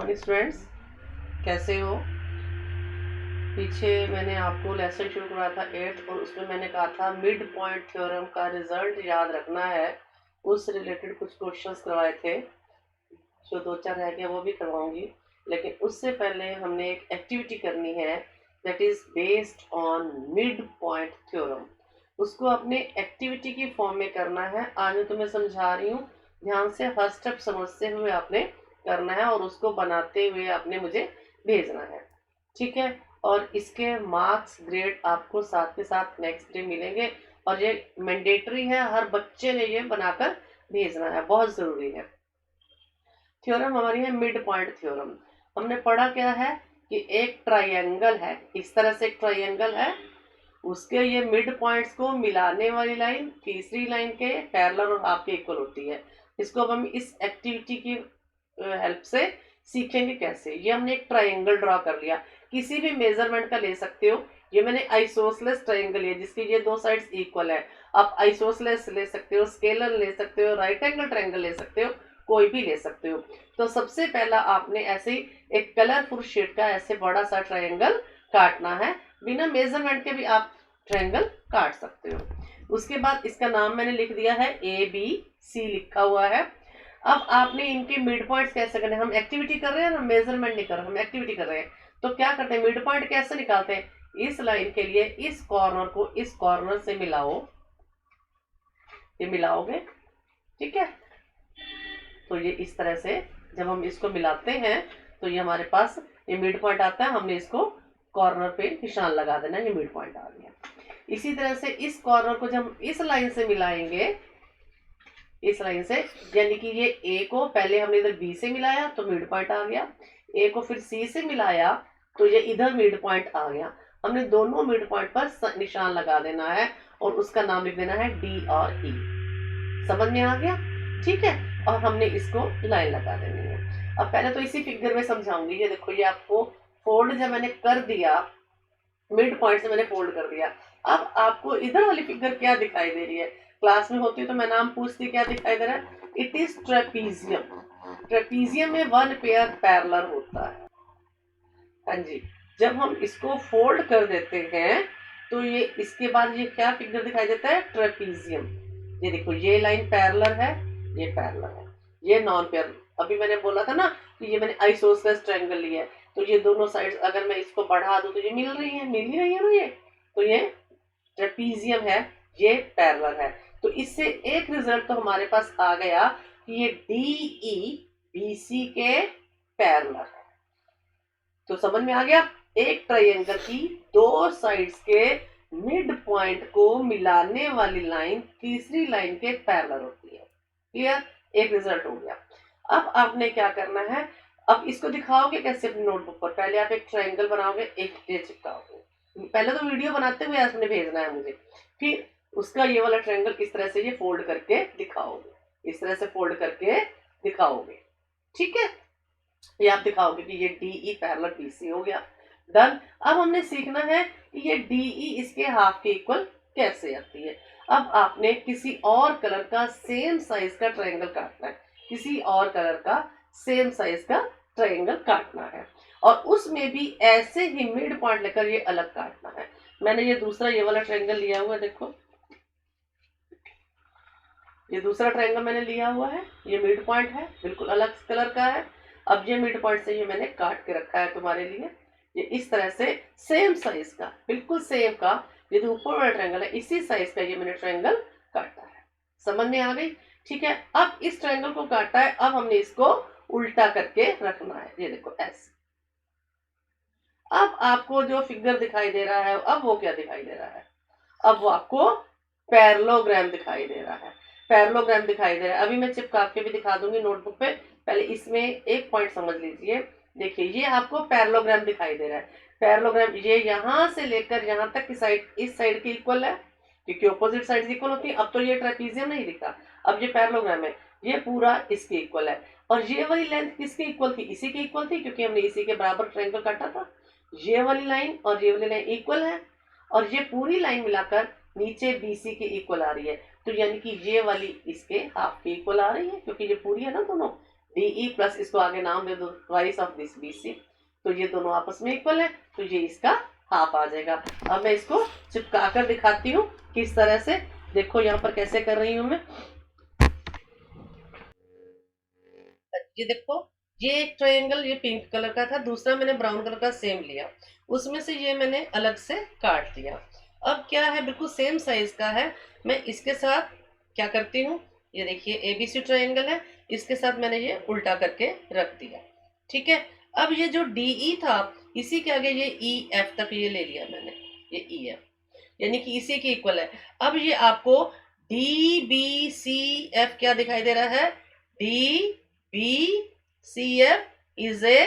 Morning students, कैसे हो। पीछे मैंने आपको लेसन शुरू कराया था 8th और उसमें मैंने कहा था मिड पॉइंट थ्योरम का रिजल्ट याद रखना है। उस रिलेटेड कुछ क्वेश्चंस करवाए थे, जो 2-4 रह गए वो भी करवाऊंगी। लेकिन उससे पहले हमने एक एक्टिविटी करनी है that is based on mid point theorem. उसको अपने एक्टिविटी की फॉर्म में करना है। आज मैं तुम्हें समझा रही हूँ, ध्यान से हर स्टेप समझते हुए आपने करना है और उसको बनाते हुए आपने मुझे भेजना है, ठीक है। और इसके मार्क्स ग्रेड आपको साथ के साथ नेक्स्ट डे मिलेंगे और ये मैंडेटरी है, हर बच्चे ने ये बनाकर भेजना है, बहुत ज़रूरी है। थ्योरम हमारी है मिड पॉइंट थ्योरम। हमने पढ़ा क्या है कि एक ट्रायंगल है, इस तरह से एक ट्रायंगल है, उसके ये मिड पॉइंट्स को मिलाने वाली लाइन तीसरी लाइन के पैरेलल और हाफ के इक्वल होती है। इसको अब हम इस एक्टिविटी की हेल्प से सीखेंगे कैसे। ये हमने एक ट्रायंगल ड्रॉ कर लिया, किसी भी मेजरमेंट का ले सकते हो। ये मैंने आइसोसेलेस ट्रायंगल लिया जिसकी ये दो साइड्स इक्वल है। आप आइसोसेलेस ले सकते हो, स्केलर ले सकते हो, राइट एंगल ट्रायंगल ले सकते हो, कोई भी ले सकते हो। तो सबसे पहला आपने ऐसे ही एक कलरफुल शेड का ऐसे बड़ा सा ट्रायंगल काटना है। बिना मेजरमेंट के भी आप ट्रायंगल काट सकते हो। उसके बाद इसका नाम मैंने लिख दिया है ABC लिखा हुआ है। अब आपने इनके मिड पॉइंट्स कैसे करने, हम एक्टिविटी कर रहे हैं ना, मेजरमेंट नहीं कर रहे, हम एक्टिविटी कर रहे हैं। तो क्या करते हैं, मिड पॉइंट कैसे निकालते हैं, इस लाइन के लिए इस कॉर्नर को इस कॉर्नर से मिलाओ, ये मिलाओगे, ठीक है। तो ये इस तरह से जब हम इसको मिलाते हैं तो ये हमारे पास ये मिड पॉइंट आता है। हमने इसको कॉर्नर पे निशान लगा देना, ये मिड पॉइंट आ गया। इसी तरह से इस कॉर्नर को जब हम इस लाइन से मिलाएंगे, इस लाइन से, यानी कि ये ए को पहले हमने इधर बी से मिलाया तो मिड पॉइंट आ गया, ए को फिर सी से मिलाया तो ये इधर मिड पॉइंट आ गया। हमने दोनों मिड पॉइंट पर निशान लगा देना है और उसका नाम लिख देना है डी और ई। समझ में आ गया, ठीक है। और हमने इसको लाइन लगा देनी है। अब पहले तो इसी फिगर में समझाऊंगी। ये देखो, ये आपको फोल्ड जब मैंने कर दिया, मिड पॉइंट से मैंने फोल्ड कर दिया, अब आपको इधर वाली फिगर क्या दिखाई दे रही है। क्लास में होती है तो मैं नाम पूछती, क्या दिखाई दे रहा है, इट इज ट्रेपीजियम। ट्रेपीजियम में वन पेयर पैरेलल होता है। हाँ जी, जब हम इसको फोल्ड कर देते हैं तो ये इसके बाद ये क्या फिगर दिखाई देता है, ट्रेपीजियम। ये देखो, ये लाइन पैरेलल है, ये पैरेलल है, ये नॉन पैरेलल। अभी मैंने बोला था ना कि ये मैंने आइसोसेलेस ट्रायंगल लिया है, तो ये दोनों साइड्स अगर मैं इसको बढ़ा दूं तो ये मिल ही रही है ना ये। तो ये ट्रेपीजियम है, ये पैरेलल है। तो इससे एक रिजल्ट तो हमारे पास आ गया कि ये DE BC के पैरेलल है। तो समझ में आ गया, एक ट्रायंगल की दो साइड्स के मिड पॉइंट को मिलाने वाली लाइन तीसरी लाइन के पैरेलल होती है। क्लियर, एक रिजल्ट हो गया। अब आपने क्या करना है, अब इसको दिखाओगे कैसे अपनी नोटबुक पर। पहले आप एक ट्रायंगल बनाओगे, एक ये चिपकाओगे। पहले तो वीडियो बनाते हुए आपने भेजना है मुझे, फिर उसका ये वाला ट्रायंगल इस तरह से ये फोल्ड करके दिखाओगे, इस तरह से फोल्ड करके दिखाओगे, ठीक है। ये आप दिखाओगे कि ये DE पैरेलल BC हो गया, डन। अब हमने सीखना है कि ये DE इसके हाफ के इक्वल कैसे आती है। अब आपने किसी और कलर का सेम साइज का ट्रायंगल काटना है, किसी और कलर का सेम साइज का ट्रायंगल काटना है और उसमें भी ऐसे ही मिड पॉइंट लेकर ये अलग काटना है। मैंने ये दूसरा ये वाला ट्रायंगल लिया हुआ है, देखो ये दूसरा ट्रायंगल मैंने लिया हुआ है, ये मिड पॉइंट है, बिल्कुल अलग कलर का है। अब ये मिड पॉइंट से ये मैंने काट के रखा है तुम्हारे लिए, ये इस तरह से सेम साइज का, बिल्कुल सेम का, ये जो ऊपर वाला ट्रायंगल है इसी साइज का ये मैंने ट्रायंगल काटा है। समझ में आ गई, ठीक है। अब इस ट्रायंगल को काटा है, अब हमने इसको उल्टा करके रखना है, ये देखो ऐसे। अब आपको जो फिगर दिखाई दे रहा है, अब वो क्या दिखाई दे रहा है, अब वो आपको पैरेललोग्राम दिखाई दे रहा है, पैरेललोग्राम दिखाई दे रहा है। अभी मैं चिपका के भी दिखा दूंगी नोटबुक पे। पहले इसमें एक पॉइंट समझ लीजिए, देखिए ये आपको पैरेललोग्राम दिखाई दे रहा है। पैरेललोग्राम ये यहाँ से लेकर यहाँ तक की साइड इस साइड की इक्वल है, क्योंकि ऑपोजिट साइड इक्वल होती है। अब तो ये ट्रेपीजियम नहीं दिखा, अब ये पैरेललोग्राम है, ये पूरा इसके इक्वल है। और ये वाली लेंथ किसके इक्वल थी, इसी के इक्वल थी, क्योंकि हमने इसी के बराबर ट्रायंगल काटा था। ये वाली लाइन और ये वाली लाइन इक्वल है और ये पूरी लाइन मिलाकर नीचे BC के इक्वल आ रही है। तो यानी कि ये वाली इसके हाफ के इक्वल आ रही है, क्योंकि ये पूरी है ना दोनों, DE प्लस इसको आगे नाम दे दो ट्वाइस ऑफ दिस BC, तो ये दोनों आपस में इक्वल है, तो ये इसका हाफ आ जाएगा। अब मैं इसको चिपका कर दिखाती हूँ किस तरह से। देखो यहाँ पर कैसे कर रही हूँ मैं, ये देखो, ये एक ट्रायंगल ये पिंक कलर का था, दूसरा मैंने ब्राउन कलर का सेम लिया, उसमें से ये मैंने अलग से काट दिया। अब क्या है, बिल्कुल सेम साइज का है, मैं इसके साथ क्या करती हूँ, ये देखिए ABC ट्रायंगल है, इसके साथ मैंने ये उल्टा करके रख दिया। ठीक है, अब ये जो DE था इसी के आगे ये EF तक ये ले लिया मैंने, ये EF यानी कि इसी के इक्वल है। अब ये आपको DBCF क्या दिखाई दे रहा है, DBCF इज ए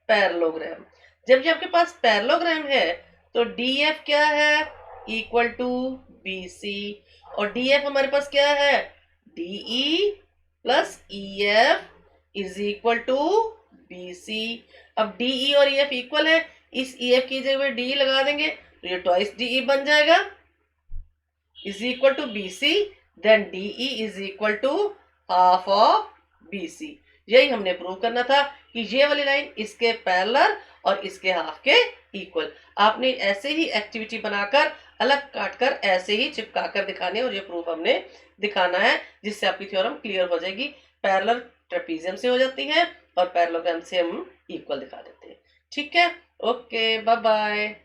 पैरेललोग्राम। जब ये आपके पास पैरेललोग्राम है तो DF क्या है, इक्वल टू BC, और DF हमारे पास क्या है, DE plus EF is equal to BC। अब DE और EF इक्वल है, इस EF की जगह DE लगा देंगे तो ये ट्वाइस DE बन जाएगा, is equal to BC, then DE is equal to half of BC। यही हमने प्रूव करना था कि ये वाली लाइन इसके पैरेलल और इसके हाफ के इक्वल। आपने ऐसे ही एक्टिविटी बनाकर अलग काटकर ऐसे ही चिपका कर दिखाने, और ये प्रूफ हमने दिखाना है, जिससे आपकी थ्योरम क्लियर हो जाएगी। पैरेलल ट्रेपीजियम से हो जाती है और पैरेललोग्राम से हम इक्वल दिखा देते हैं। ठीक है, ओके, बाय बाय।